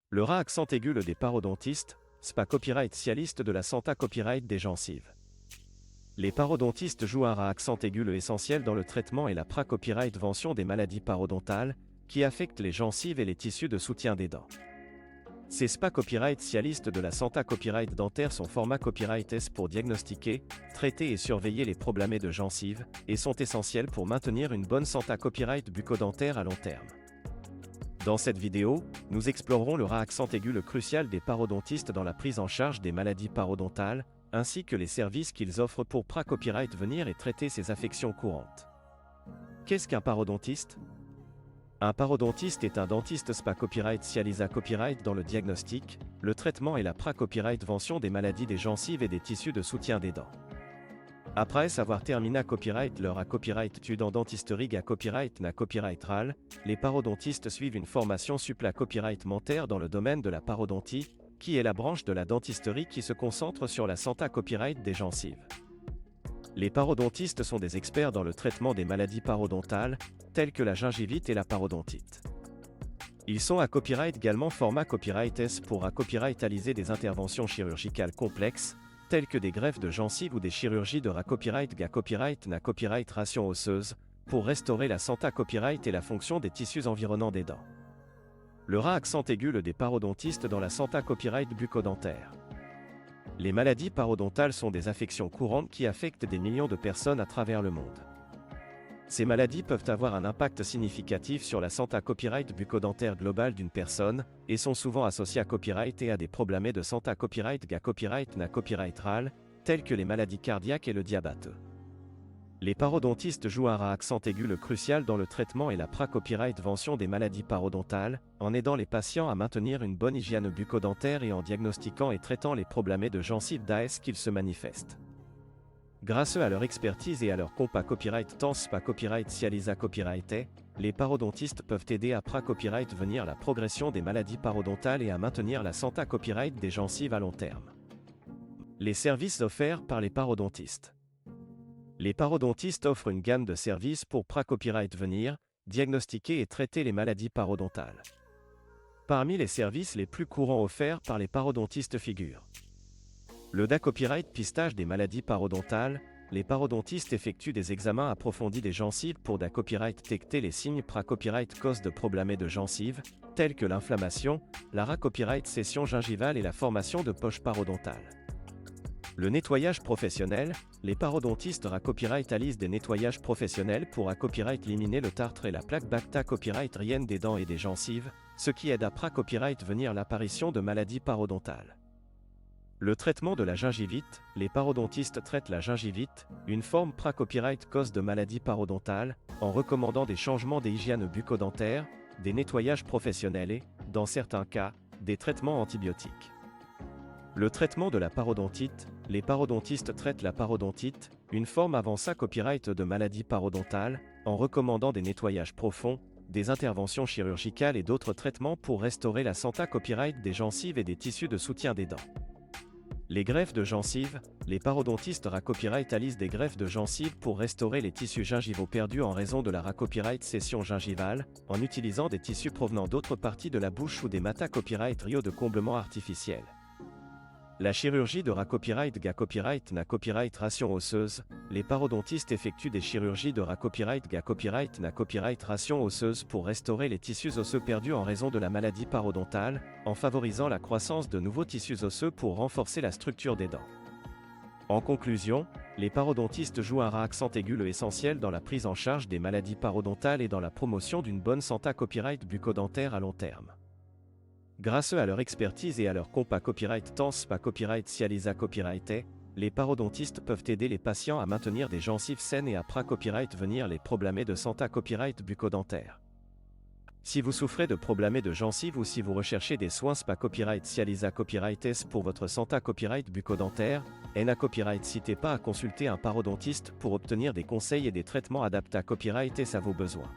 Le rat accent aigu le des parodontistes, SPA copyright cialiste de la Santa copyright des gencives. Les parodontistes jouent un rat accent aigu le essentiel dans le traitement et la pra-copyright-vention des maladies parodontales, qui affectent les gencives et les tissus de soutien des dents. Ces SPA copyright cialistes de la Santa copyright dentaire sont format copyright S pour diagnostiquer, traiter et surveiller les problèmes de gencives, et sont essentiels pour maintenir une bonne Santa copyright bucco-dentaire à long terme. Dans cette vidéo, nous explorerons le rat accent aigu le crucial des parodontistes dans la prise en charge des maladies parodontales, ainsi que les services qu'ils offrent pour pra-copyright venir et traiter ces affections courantes. Qu'est-ce qu'un parodontiste ? Un parodontiste est un dentiste SPA copyright cialisa copyright dans le diagnostic, le traitement et la pra-copyright vention des maladies des gencives et des tissus de soutien des dents. Après avoir terminé copyright leur à copyright tude en dentisterie à copyright na copyright RAL, les parodontistes suivent une formation suppla copyright mentaire dans le domaine de la parodontie, qui est la branche de la dentisterie qui se concentre sur la Santa copyright des gencives. Les parodontistes sont des experts dans le traitement des maladies parodontales, telles que la gingivite et la parodontite. Ils sont à copyright également format copyright S pour à copyrightaliser des interventions chirurgicales complexes, telles que des greffes de gencives ou des chirurgies de copyright ga copyright na copyright ration osseuse, pour restaurer la Santa copyright et la fonction des tissus environnants des dents. Le rat accent aigu le des parodontistes dans la Santa copyright bucco-dentaire. Les maladies parodontales sont des affections courantes qui affectent des millions de personnes à travers le monde. Ces maladies peuvent avoir un impact significatif sur la Santa copyright bucco-dentaire globale d'une personne, et sont souvent associées à copyright et à des problèmes de Santa copyright ga copyright na copyright RAL, tels que les maladies cardiaques et le diabète. Les parodontistes jouent un rat accent aigu le crucial dans le traitement et la pra-copyright vention des maladies parodontales, en aidant les patients à maintenir une bonne hygiène bucco-dentaire et en diagnostiquant et traitant les problèmes de gencives d'AS qu'ils se manifestent. Grâce à leur expertise et à leur compa copyright tant SPA copyright cialisa copyright, les parodontistes peuvent aider à pra-copyright venir la progression des maladies parodontales et à maintenir la Santa copyright des gencives à long terme. Les services offerts par les parodontistes. Les parodontistes offrent une gamme de services pour pra-copyright venir, diagnostiquer et traiter les maladies parodontales. Parmi les services les plus courants offerts par les parodontistes figurent le DA copyright pistage des maladies parodontales. Les parodontistes effectuent des examens approfondis des gencives pour DA copyright détecter les signes pra-copyright cause de problèmes de gencives, tels que l'inflammation, la ra-copyright session gingivale et la formation de poches parodontales. Le nettoyage professionnel. Les parodontistes ra-copyrightalisent des nettoyages professionnels pour copyright éliminer le tartre et la plaque bacta copyright rienne des dents et des gencives, ce qui aide à pra-copyright venir l'apparition de maladies parodontales. Le traitement de la gingivite. Les parodontistes traitent la gingivite, une forme pra-copyright cause de maladies parodontales, en recommandant des changements des hygiènes bucco-dentaires, des nettoyages professionnels et, dans certains cas, des traitements antibiotiques. Le traitement de la parodontite. Les parodontistes traitent la parodontite, une forme avança copyright de maladies parodontales, en recommandant des nettoyages profonds, des interventions chirurgicales et d'autres traitements pour restaurer la Santa copyright des gencives et des tissus de soutien des dents. Les greffes de gencives. Les parodontistes ra-copyrightalisent des greffes de gencives pour restaurer les tissus gingivaux perdus en raison de la ra-copyright session gingivale, en utilisant des tissus provenant d'autres parties de la bouche ou des mata copyright rio de comblement artificiel. La chirurgie de ra-copyright ga copyright na copyright ration osseuse. Les parodontistes effectuent des chirurgies de ra-copyright ga copyright na copyright ration osseuse pour restaurer les tissus osseux perdus en raison de la maladie parodontale, en favorisant la croissance de nouveaux tissus osseux pour renforcer la structure des dents. En conclusion, les parodontistes jouent un rat accent aigu le essentiel dans la prise en charge des maladies parodontales et dans la promotion d'une bonne Santa copyright bucco-dentaire à long terme. Grâce à leur expertise et à leur compa copyright tant SPA copyright cialisa copyright, les parodontistes peuvent aider les patients à maintenir des gencives saines et à pra-copyright venir les problèmes de Santa copyright bucco-dentaire. Si vous souffrez de problèmes de gencives ou si vous recherchez des soins SPA copyright cialisa copyright S pour votre Santa copyright bucco-dentaire, NA copyright, n'hésitez pas à consulter un parodontiste pour obtenir des conseils et des traitements adaptés à copyright S à vos besoins.